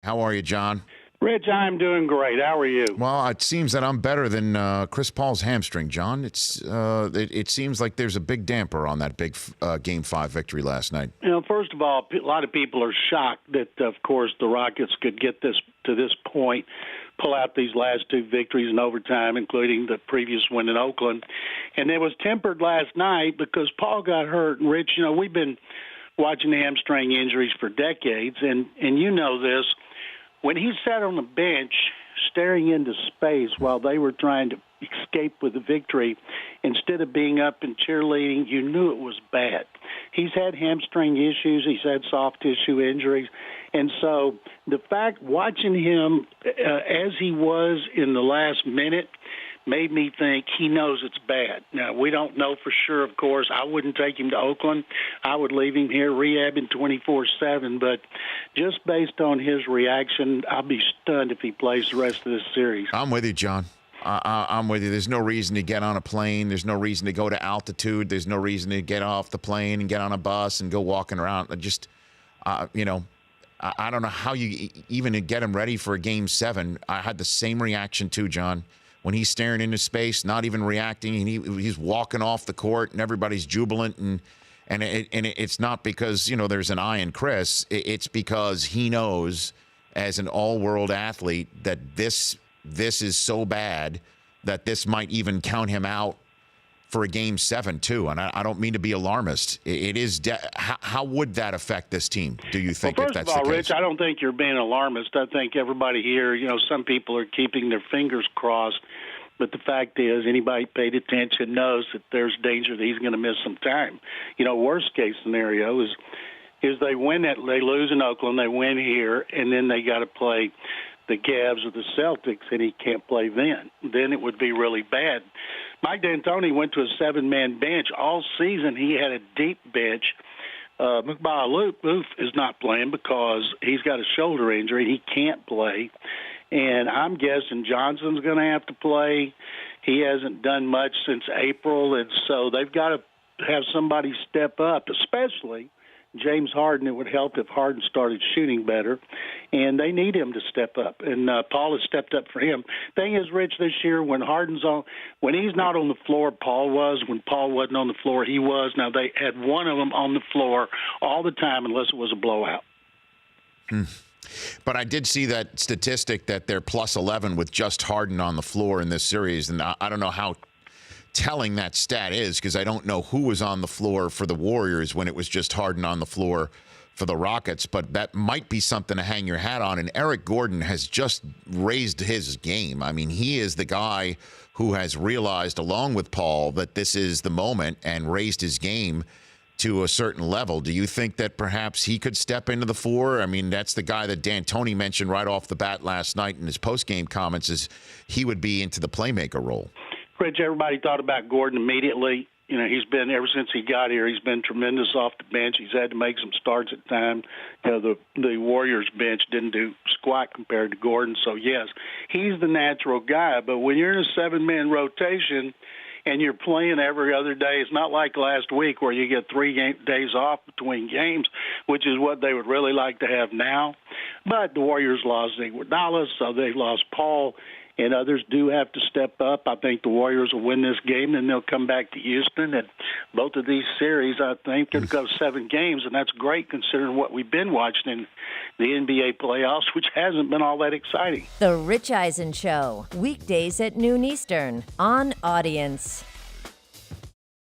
How are you, John? Rich, I'm doing great. How are you? Well, it seems that I'm better than Chris Paul's hamstring, John. It seems like there's a big damper on that big Game 5 victory last night. First of all, a lot of people are shocked that, of course, the Rockets could get this to this point, pull out these last two victories in overtime, including the previous win in Oakland. And it was tempered last night because Paul got hurt. And, Rich, we've been watching hamstring injuries for decades, and you know this. When he sat on the bench staring into space while they were trying to escape with the victory, instead of being up and cheerleading, you knew it was bad. He's had hamstring issues. He's had soft tissue injuries. And so the fact watching him as he was in the last minute made me think he knows it's bad. Now, we don't know for sure, of course. I wouldn't take him to Oakland. I would leave him here rehabbing 24/7. But just based on his reaction, I'll be stunned if he plays the rest of this series. I'm with you, John. I'm with you. There's no reason to get on a plane. There's no reason to go to altitude. There's no reason to get off the plane and get on a bus and go walking around. I don't know how you even get him ready for a Game 7. I had the same reaction too, John. When he's staring into space, not even reacting, and he's walking off the court, and everybody's jubilant, and it's not because there's an eye in Chris. It's because he knows, as an all-world athlete, that this is so bad that this might even count him out for a Game 7 too. And I don't mean to be alarmist. It is. How would that affect this team? Do you think? Well, if that's first of all, the case? Rich, I don't think you're being alarmist. I think everybody here, some people are keeping their fingers crossed. But the fact is, anybody paid attention knows that there's danger that he's going to miss some time. Worst case scenario is they win that, they lose in Oakland, they win here, and then they got to play the Cavs or the Celtics, and he can't play then. Then it would be really bad. Mike D'Antoni went to a 7-man bench all season. He had a deep bench. McClain is not playing because he's got a shoulder injury. He can't play. And I'm guessing Johnson's going to have to play. He hasn't done much since April, and so they've got to have somebody step up, especially James Harden. It would help if Harden started shooting better, and they need him to step up. And Paul has stepped up for him. Thing is, Rich, this year when he's not on the floor, Paul was. When Paul wasn't on the floor, he was. Now they had one of them on the floor all the time, unless it was a blowout. But I did see that statistic that they're plus 11 with just Harden on the floor in this series, and I don't know how telling that stat is because I don't know who was on the floor for the Warriors when it was just Harden on the floor for the Rockets, but that might be something to hang your hat on. And Eric Gordon has just raised his game. I mean, he is the guy who has realized, along with Paul, that this is the moment and raised his game to a certain level. Do you think that perhaps he could step into the four? I mean, that's the guy that D'Antoni mentioned right off the bat last night in his post-game comments, is he would be into the playmaker role. Rich, everybody thought about Gordon immediately. He's been, ever since he got here, he's been tremendous off the bench. He's had to make some starts at times. The Warriors bench didn't do squat compared to Gordon. So, yes, he's the natural guy. But when you're in a 7-man rotation and you're playing every other day, it's not like last week where you get 3 days off between games, which is what they would really like to have now. But the Warriors lost Iguodala, so they lost Paul. And others do have to step up. I think the Warriors will win this game, and they'll come back to Houston. And both of these series, I think, could go 7 games, and that's great considering what we've been watching in the NBA playoffs, which hasn't been all that exciting. The Rich Eisen Show, weekdays at noon Eastern on Audience.